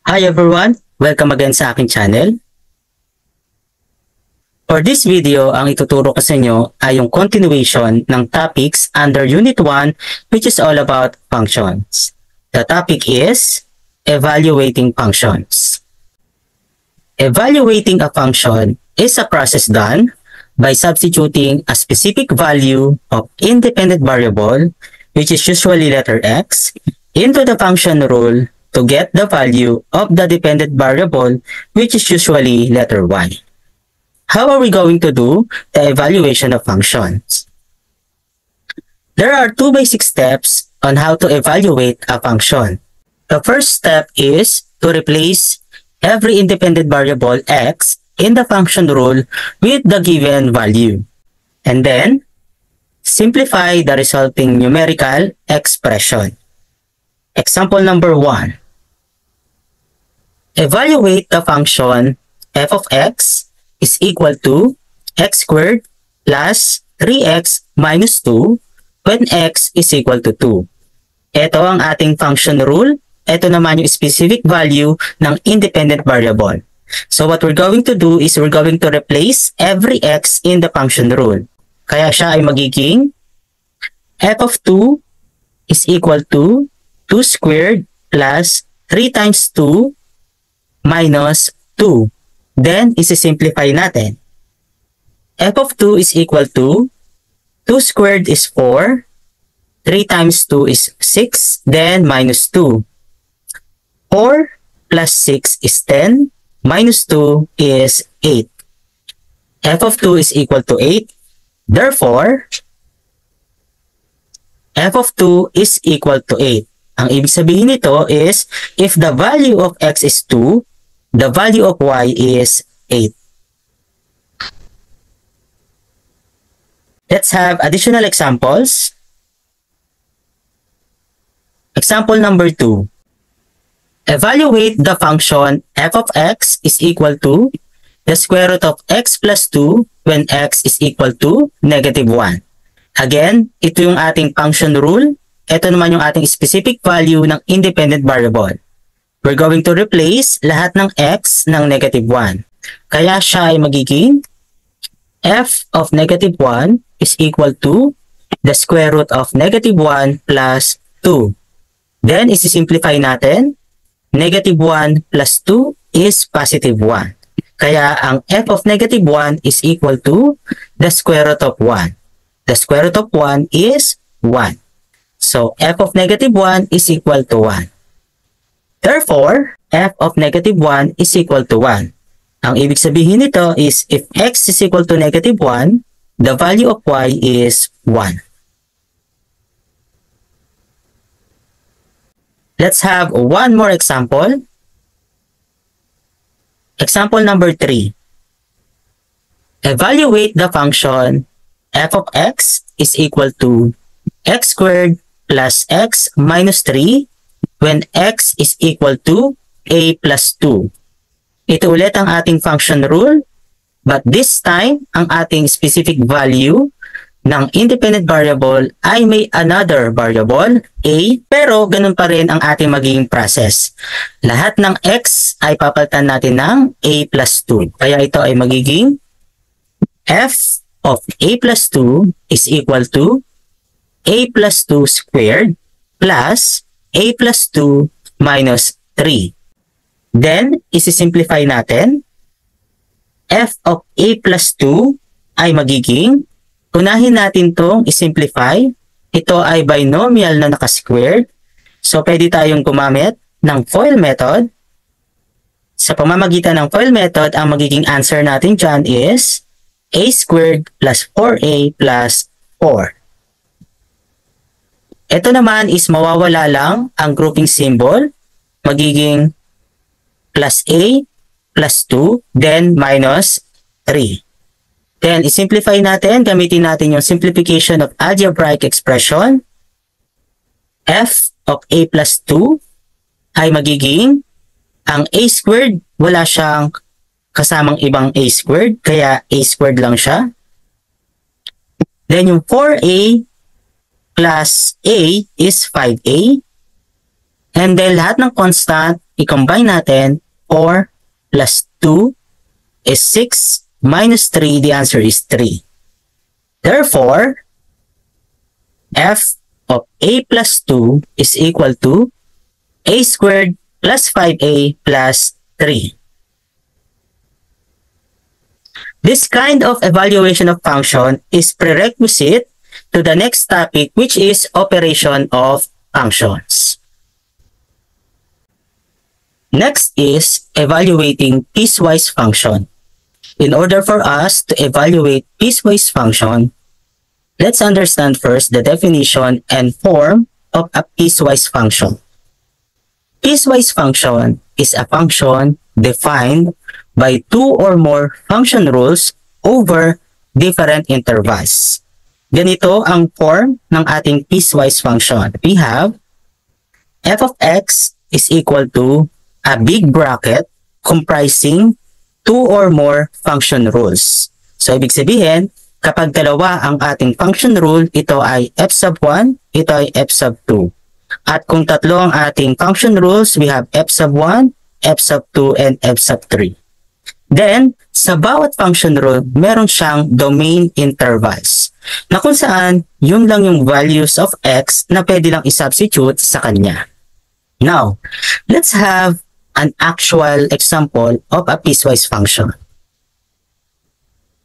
Hi everyone! Welcome again sa aking channel. For this video, ang ituturo ko sa inyo ay yung continuation ng topics under Unit 1 which is all about functions. The topic is evaluating functions. Evaluating a function is a process done by substituting a specific value of independent variable, which is usually letter x, into the function rule to get the value of the dependent variable, which is usually letter y. How are we going to do the evaluation of functions? There are two basic steps on how to evaluate a function. The first step is to replace every independent variable x in the function rule with the given value, and then simplify the resulting numerical expression. Example number 1. Evaluate the function f of x is equal to x squared plus 3x minus 2 when x is equal to 2. Ito ang ating function rule. Ito naman yung specific value ng independent variable. So what we're going to do is we're going to replace every x in the function rule. Kaya siya ay magiging f of 2 is equal to 2 squared plus 3 times 2 minus 2. Then, isi-simplify natin. F of 2 is equal to 2 squared is 4, 3 times 2 is 6, then minus 2. 4 plus 6 is 10, minus 2 is 8. F of 2 is equal to 8. Therefore, f of 2 is equal to 8. Ang ibig sabihin nito is, if the value of x is 2, the value of y is 8. Let's have additional examples. Example number 2. Evaluate the function f of x is equal to the square root of x plus 2 when x is equal to negative 1. Again, ito yung ating function rule. Ito naman yung ating specific value ng independent variable. We're going to replace lahat ng x ng negative 1. Kaya siya ay magiging f of negative 1 is equal to the square root of negative 1 plus 2. Then, isi-simplify natin. Negative 1 plus 2 is positive 1. Kaya ang f of negative 1 is equal to the square root of 1. The square root of 1 is 1. So, f of negative 1 is equal to 1. Therefore, f of negative 1 is equal to 1. Ang ibig sabihin nito is if x is equal to negative 1, the value of y is 1. Let's have one more example. Example number 3. Evaluate the function f of x is equal to x squared plus x minus 3 when x is equal to a plus 2. Ito ulit ang ating function rule, but this time, ang ating specific value ng independent variable ay may another variable, a, pero ganun pa rin ang ating magiging process. Lahat ng x ay papalitan natin ng a plus 2. Kaya ito ay magiging f of a plus 2 is equal to a plus 2 squared plus a plus 2 minus 3. Then, isi-simplify natin. F of a plus 2 ay magiging, unahin natin itong isimplify. Ito ay binomial na nakasquared. So, pwede tayong gumamit ng FOIL method. Sa pamamagitan ng FOIL method, ang magiging answer natin dyan is a squared plus 4a plus 4. Ito naman is mawawala lang ang grouping symbol. Magiging plus a plus 2, then minus 3. Then, isimplify natin. Gamitin natin yung simplification of algebraic expression. F of a plus 2 ay magiging, ang a squared, wala siyang kasamang ibang a squared, kaya a squared lang siya. Then, yung 4a plus a is 5a. And then lahat ng constant, i-combine natin. 4 plus 2 is 6 minus 3. The answer is 3. Therefore, f of a plus 2 is equal to a squared plus 5a plus 3. This kind of evaluation of function is prerequisite to the next topic, which is operation of functions. Next is evaluating piecewise function. In order for us to evaluate piecewise function, let's understand first the definition and form of a piecewise function. Piecewise function is a function defined by two or more function rules over different intervals. Ganito ang form ng ating piecewise function. We have f of x is equal to a big bracket comprising two or more function rules. So, ibig sabihin, kapag dalawa ang ating function rule, ito ay f sub 1, ito ay f sub 2. At kung tatlo ang ating function rules, we have f sub 1, f sub 2, and f sub 3. Then, sa bawat function rule, meron siyang domain intervals na kung saan yun lang yung values of x na pwede lang isubstitute sa kanya. Now, let's have an actual example of a piecewise function.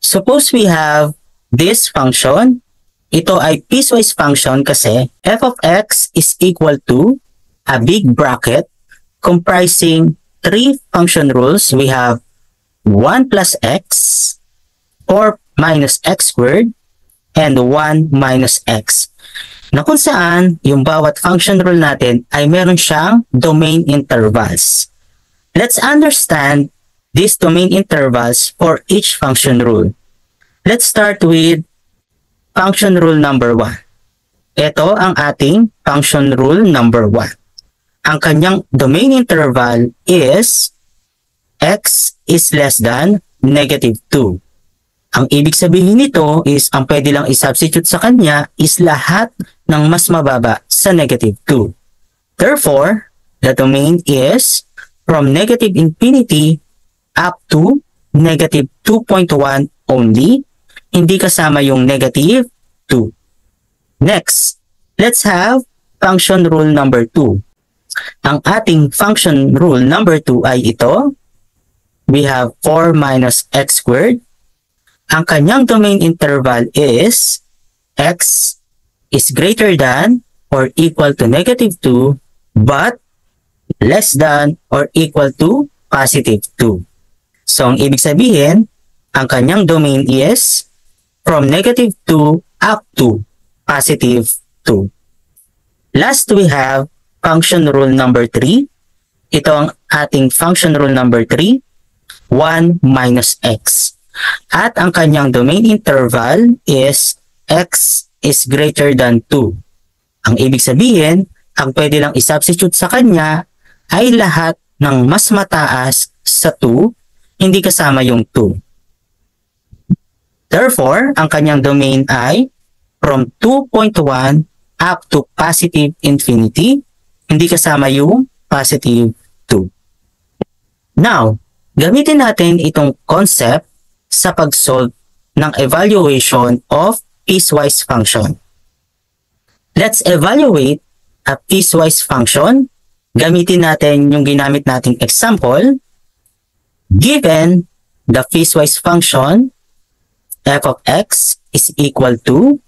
Suppose we have this function. Ito ay piecewise function kasi f of x is equal to a big bracket comprising three function rules. We have 1 plus x, 4 minus x squared, and 1 minus x. Na kung saan yung bawat function rule natin ay meron siyang domain intervals. Let's understand these domain intervals for each function rule. Let's start with function rule number 1. Ito ang ating function rule number 1. Ang kanyang domain interval is x is less than negative 2. Ang ibig sabihin nito is ang pwede lang isubstitute sa kanya is lahat ng mas mababa sa negative 2. Therefore, the domain is from negative infinity up to negative 2.1 only, hindi kasama yung negative 2. Next, let's have function rule number 2. Ang ating function rule number 2 ay ito. We have 4 minus x squared. Ang kanyang domain interval is x is greater than or equal to negative 2, but less than or equal to positive 2. So, ang ibig sabihin, ang kanyang domain is from negative 2 up to positive 2. Last, we have function rule number 3. Ito ang ating function rule number 3, 1 minus x. At ang kanyang domain interval is x is greater than 2. Ang ibig sabihin, ang pwede lang isubstitute sa kanya ay lahat ng mas mataas sa 2, hindi kasama yung 2. Therefore, ang kanyang domain ay from 2.1 up to positive infinity, hindi kasama yung positive 2. Now, gamitin natin itong concept sa pag-solve ng evaluation of piecewise function. Let's evaluate a piecewise function. Gamitin natin yung ginamit nating example. Given the piecewise function, f of x is equal to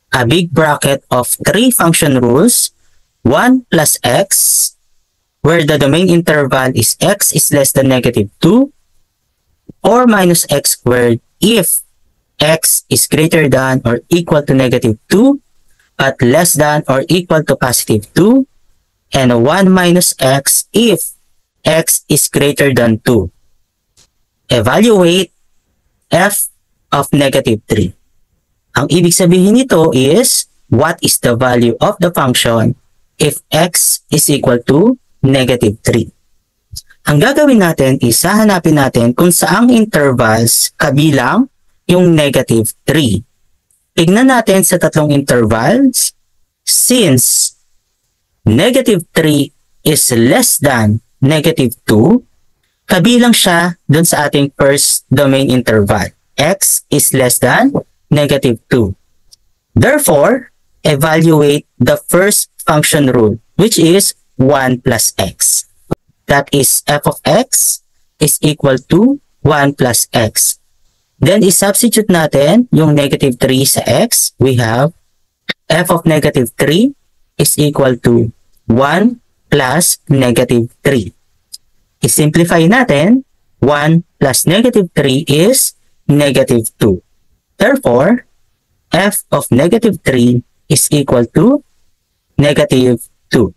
a big bracket of three function rules, 1 plus x, where the domain interval is x is less than negative 2, or minus x squared if x is greater than or equal to negative 2, but less than or equal to positive 2, and 1 minus x if x is greater than 2. Evaluate f of negative 3. Ang ibig sabihin nito is what is the value of the function if x is equal to negative 3. Ang gagawin natin is hahanapin natin kung saang intervals kabilang yung negative 3. Tignan natin sa tatlong intervals. Since negative 3 is less than negative 2, kabilang siya dun sa ating first domain interval. X is less than negative 2. Therefore, evaluate the first function rule, which is 1 plus x. That is f of x is equal to 1 plus x. Then, isubstitute natin yung negative 3 sa x. We have f of negative 3 is equal to 1 plus negative 3. I-simplify natin, 1 plus negative 3 is negative 2. Therefore, f of negative 3 is equal to negative 2.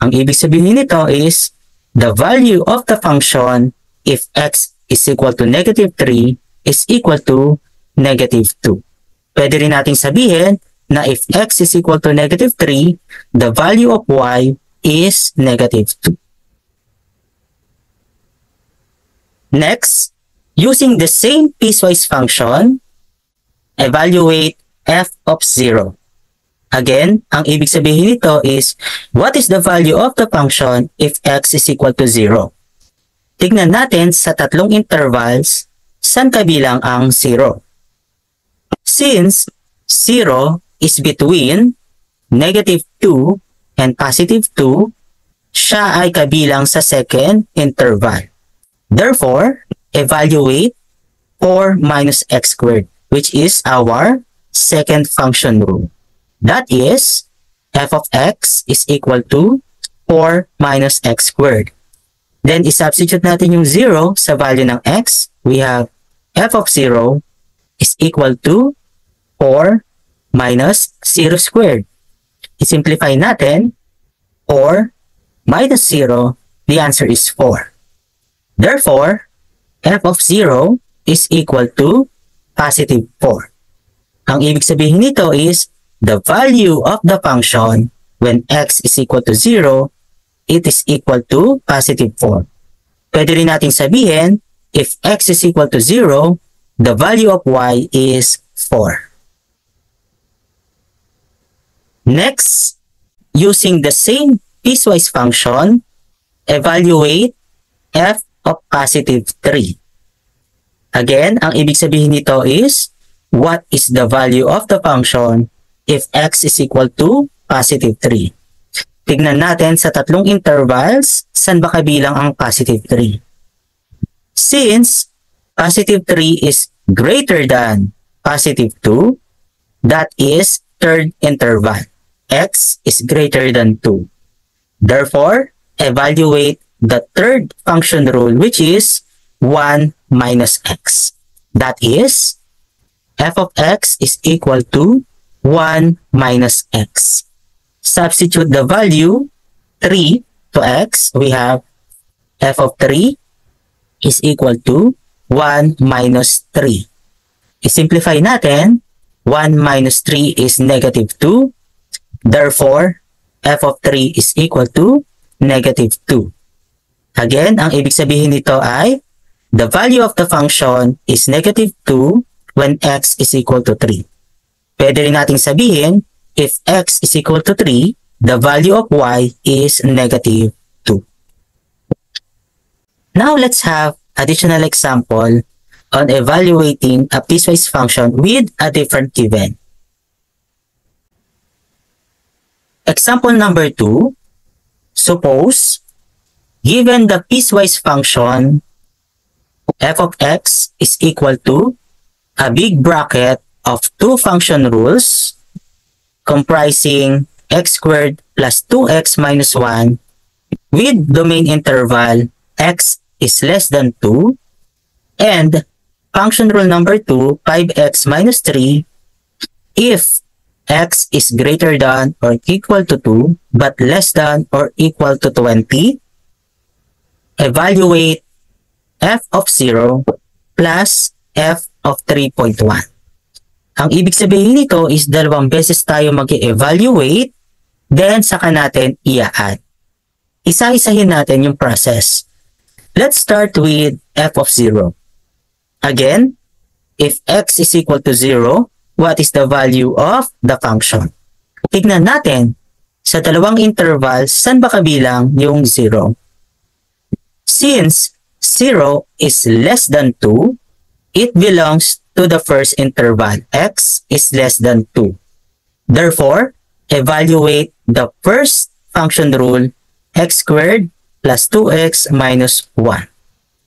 Ang ibig sabihin nito is the value of the function if x is equal to negative 3 is equal to negative 2. Pwede rin nating sabihin na if x is equal to negative 3, the value of y is negative 2. Next, using the same piecewise function, evaluate f of 0. Again, ang ibig sabihin nito is, what is the value of the function if x is equal to 0? Tignan natin sa tatlong intervals, saan kabilang ang 0? Since 0 is between negative 2 and positive 2, siya ay kabilang sa second interval. Therefore, evaluate 4 minus x squared, which is our second function rule. That is, f of x is equal to 4 minus x squared. Then, isubstitute natin yung 0 sa value ng x. We have f of 0 is equal to 4 minus 0 squared. I-simplify natin, 4 minus 0, the answer is 4. Therefore, f of 0 is equal to positive 4. Ang ibig sabihin nito is, the value of the function when x is equal to 0, it is equal to positive 4. Pwede rin natin sabihin, if x is equal to 0, the value of y is 4. Next, using the same piecewise function, evaluate f of positive 3. Again, ang ibig sabihin nito is, what is the value of the function if x is equal to positive 3? Tignan natin sa tatlong intervals, saan ba kabilang ang positive 3? Since positive 3 is greater than positive 2, that is third interval. X is greater than 2. Therefore, evaluate the third function rule, which is 1 minus x. That is, f of x is equal to 1 minus x. Substitute the value 3 to x. We have f of 3 is equal to 1 minus 3. I-simplify natin, 1 minus 3 is negative 2. Therefore, f of 3 is equal to negative 2. Again, ang ibig sabihin nito ay, the value of the function is negative 2 when x is equal to 3. Pwede rin nating sabihin, if x is equal to 3, the value of y is negative 2. Now let's have additional example on evaluating a piecewise function with a different given. Example number 2, suppose, given the piecewise function f of x is equal to a big bracket of two function rules comprising x squared plus 2x minus 1 with domain interval x is less than 2 and function rule number 2, 5x minus 3, if x is greater than or equal to 2 but less than or equal to 20, evaluate f of 0 plus f of 3.1. Ang ibig sabihin nito is dalawang beses tayo mag-evaluate, then saka natin i-add. Isa-isahin natin yung process. Let's start with f of 0. Again, if x is equal to 0, what is the value of the function? Tignan natin, sa dalawang interval, saan ba kabilang yung 0? Since 0 is less than 2, it belongs to the first interval. X is less than 2. Therefore, evaluate the first function rule, x squared plus 2x minus 1.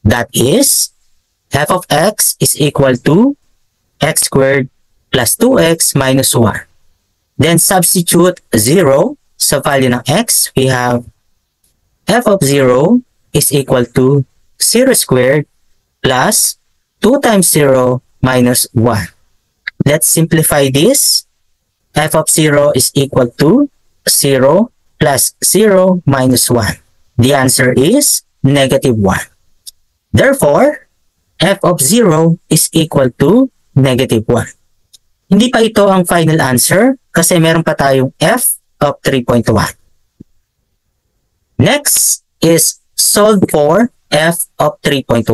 That is, f of x is equal to x squared plus 2x minus 1. Then substitute 0 sa value ng x. We have f of 0 is equal to 0 squared plus 2 times 0 minus 1. Let's simplify this. F of 0 is equal to 0 plus 0 minus 1. The answer is negative 1. Therefore, f of 0 is equal to negative 1. Hindi pa ito ang final answer kasi meron pa tayong f of 3.1. Next is solve for f of 3.1.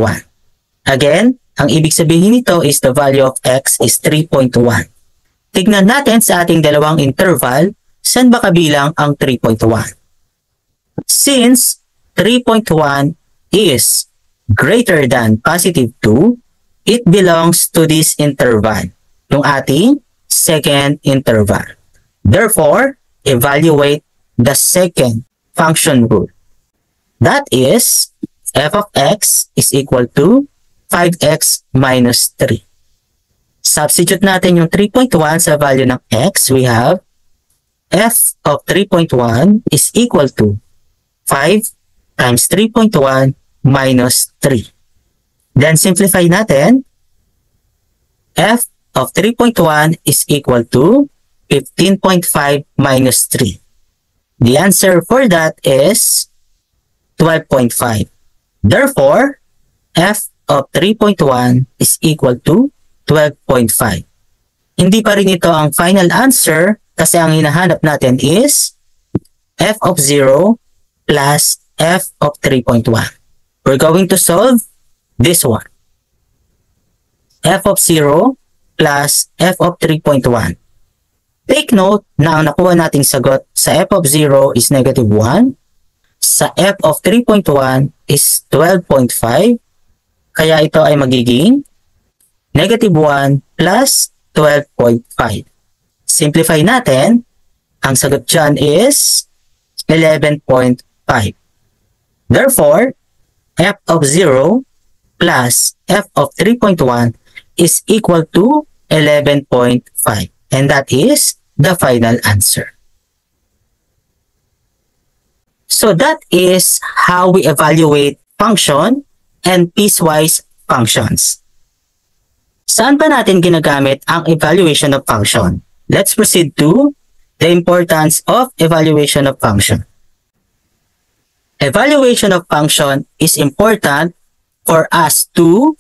Again, ang ibig sabihin nito is the value of x is 3.1. Tignan natin sa ating dalawang interval, saan ba kabilang ang 3.1? Since 3.1 is greater than positive 2, it belongs to this interval, yung ating second interval. Therefore, evaluate the second function rule. That is, f of x is equal to 5x minus 3. Substitute natin yung 3.1 sa value ng x. We have f of 3.1 is equal to 5 times 3.1 minus 3. Then simplify natin. F of 3.1 is equal to 15.5 minus 3. The answer for that is 12.5. Therefore, f of 3.1 is equal to 12.5. Hindi pa rin ito ang final answer kasi ang hinahanap natin is f of 0 plus f of 3.1. We're going to solve this one. F of 0 plus f of 3.1. Take note na ang nakuha nating sagot sa f of 0 is negative 1. Sa f of 3.1 is 12.5. Kaya ito ay magiging negative 1 plus 12.5. Simplify natin. Ang sagot dyan is 11.5. Therefore, f of 0 plus f of 3.1 is equal to 11.5. And that is the final answer. So that is how we evaluate function and piecewise functions. Saan pa natin ginagamit ang evaluation of function? Let's proceed to the importance of evaluation of function. Evaluation of function is important for us to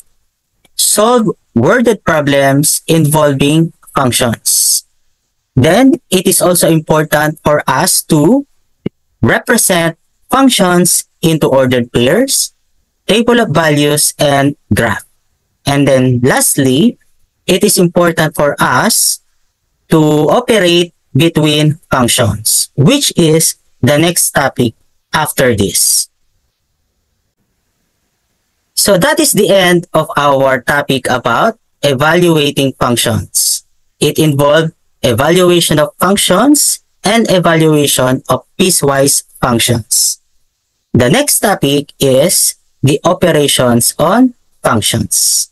solve worded problems involving functions. Then, it is also important for us to represent functions into ordered pairs, table of values, and graph. And then lastly, it is important for us to operate between functions, which is the next topic after this. So that is the end of our topic about evaluating functions. It involved evaluation of functions and evaluation of piecewise functions. The next topic is the operations on functions.